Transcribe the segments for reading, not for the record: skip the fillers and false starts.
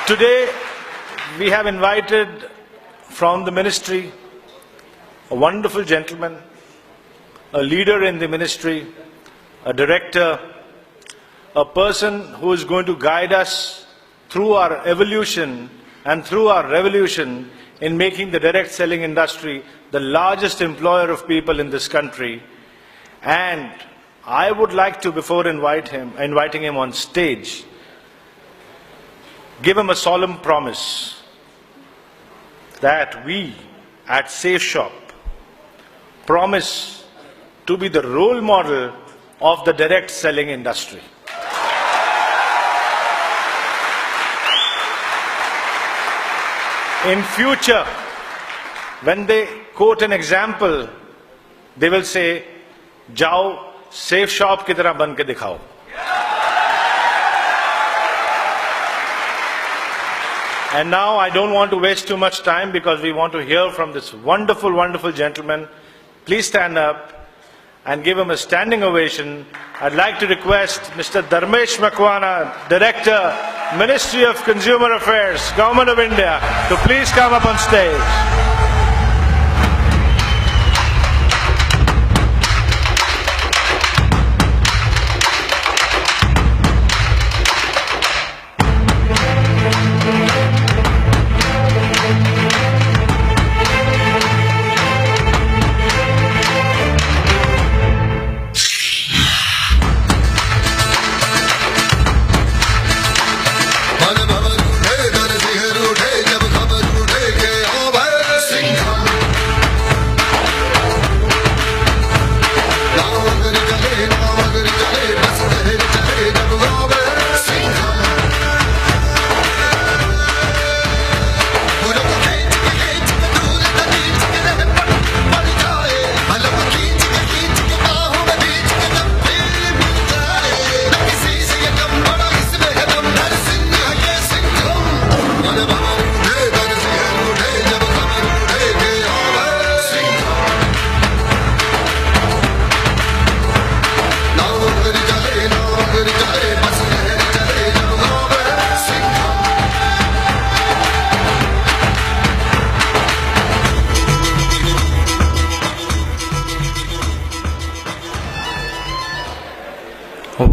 Today, we have invited from the ministry a wonderful gentleman, a leader in the ministry, a director, a person who is going to guide us through our evolution and through our revolution in making the direct selling industry the largest employer of people in this country. And I would like to, before inviting him on stage, give him a solemn promise that we at Safe Shop promise to be the role model of the direct selling industry. In future, when they quote an example, they will say, "Jao, Safe Shop ki tarah ban ke dikhao." And now I don't want to waste too much time because we want to hear from this wonderful, wonderful gentleman. Please stand up and give him a standing ovation. I'd like to request Mr. Dharmesh Makwana, Director, Ministry of Consumer Affairs, Government of India, to please come up on stage.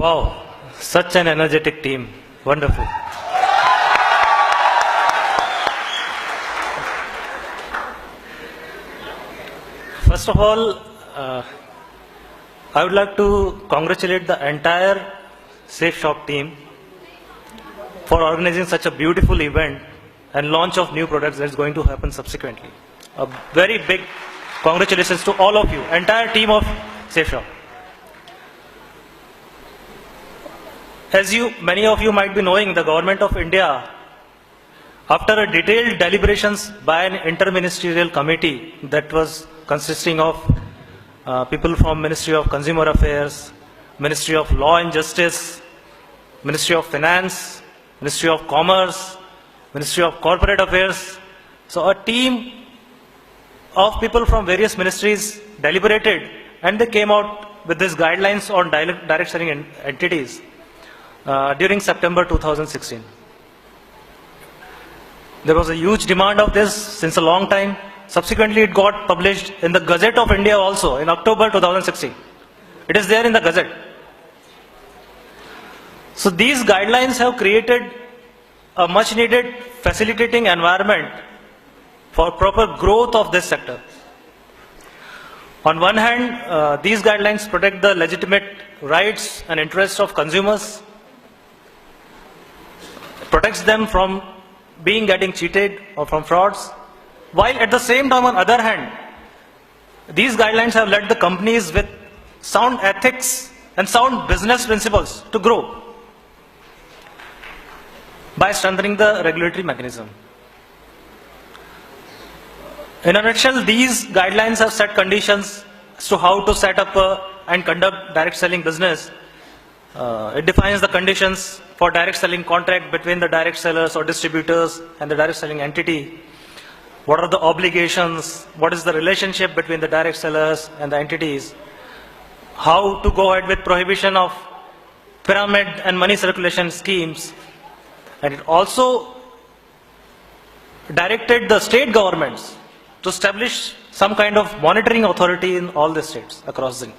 Wow, such an energetic team. Wonderful. First of all, I would like to congratulate the entire Safe Shop team for organizing such a beautiful event and launch of new products that is going to happen subsequently. A very big congratulations to all of you, entire team of Safe Shop. As many of you might be knowing, the Government of India, after a detailed deliberations by an interministerial committee that was consisting of people from Ministry of Consumer Affairs, Ministry of Law and Justice, Ministry of Finance, Ministry of Commerce, Ministry of Corporate Affairs. So a team of people from various ministries deliberated and they came out with these guidelines on direct selling entities. During September 2016. There was a huge demand of this since a long time. Subsequently, it got published in the Gazette of India also in October 2016. It is there in the Gazette. So these guidelines have created a much needed facilitating environment for proper growth of this sector. On one hand, these guidelines protect the legitimate rights and interests of consumers, protects them from getting cheated or from frauds, while at the same time, on the other hand, these guidelines have led the companies with sound ethics and sound business principles to grow by strengthening the regulatory mechanism. In a nutshell, these guidelines have set conditions as to how to set up and conduct direct selling business. It defines the conditions for direct selling contract between the direct sellers or distributors and the direct selling entity. What are the obligations? What is the relationship between the direct sellers and the entities? How to go ahead with prohibition of pyramid and money circulation schemes. And it also directed the state governments to establish some kind of monitoring authority in all the states across the.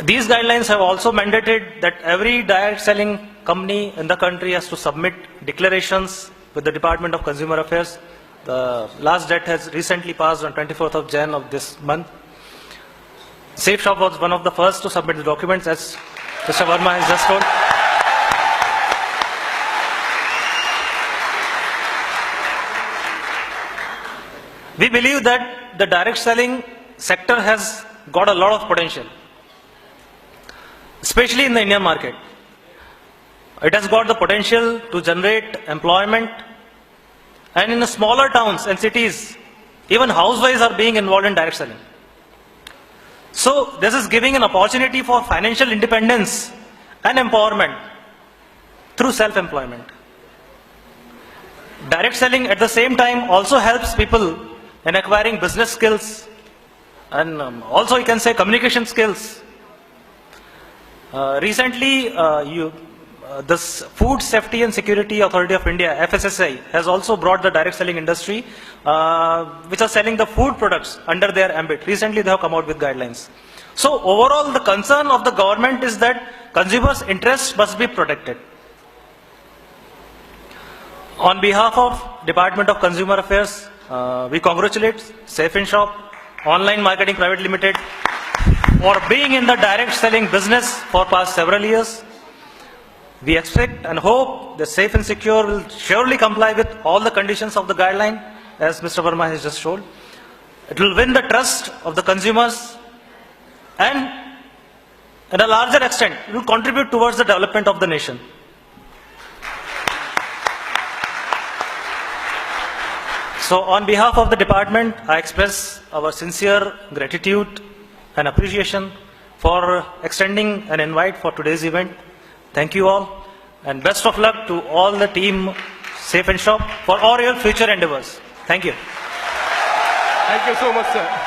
These guidelines have also mandated that every direct selling company in the country has to submit declarations with the Department of Consumer Affairs. The last date has recently passed on 24th of Jan of this month. Safe Shop was one of the first to submit the documents, as Mr. Verma has just told. We believe that the direct selling sector has got a lot of potential, especially in the Indian market. It has got the potential to generate employment, and in the smaller towns and cities, even housewives are being involved in direct selling. So this is giving an opportunity for financial independence and empowerment through self-employment. Direct selling at the same time also helps people in acquiring business skills and also you can say communication skills. Recently, this Food Safety and Security Authority of India, FSSAI, has also brought the direct selling industry, which are selling the food products under their ambit. Recently, they have come out with guidelines. So overall, the concern of the government is that consumers' interests must be protected. On behalf of Department of Consumer Affairs, we congratulate Safe and Shop, Online Marketing Private Limited, for being in the direct selling business for past several years. We expect and hope that Safe and Secure will surely comply with all the conditions of the guideline, as Mr. Verma has just told. It will win the trust of the consumers and, in a larger extent, it will contribute towards the development of the nation. So, on behalf of the department, I express our sincere gratitude and appreciation for extending an invite for today's event. Thank you all, and best of luck to all the team Safe and Shop for all your future endeavors. Thank you. Thank you so much, sir.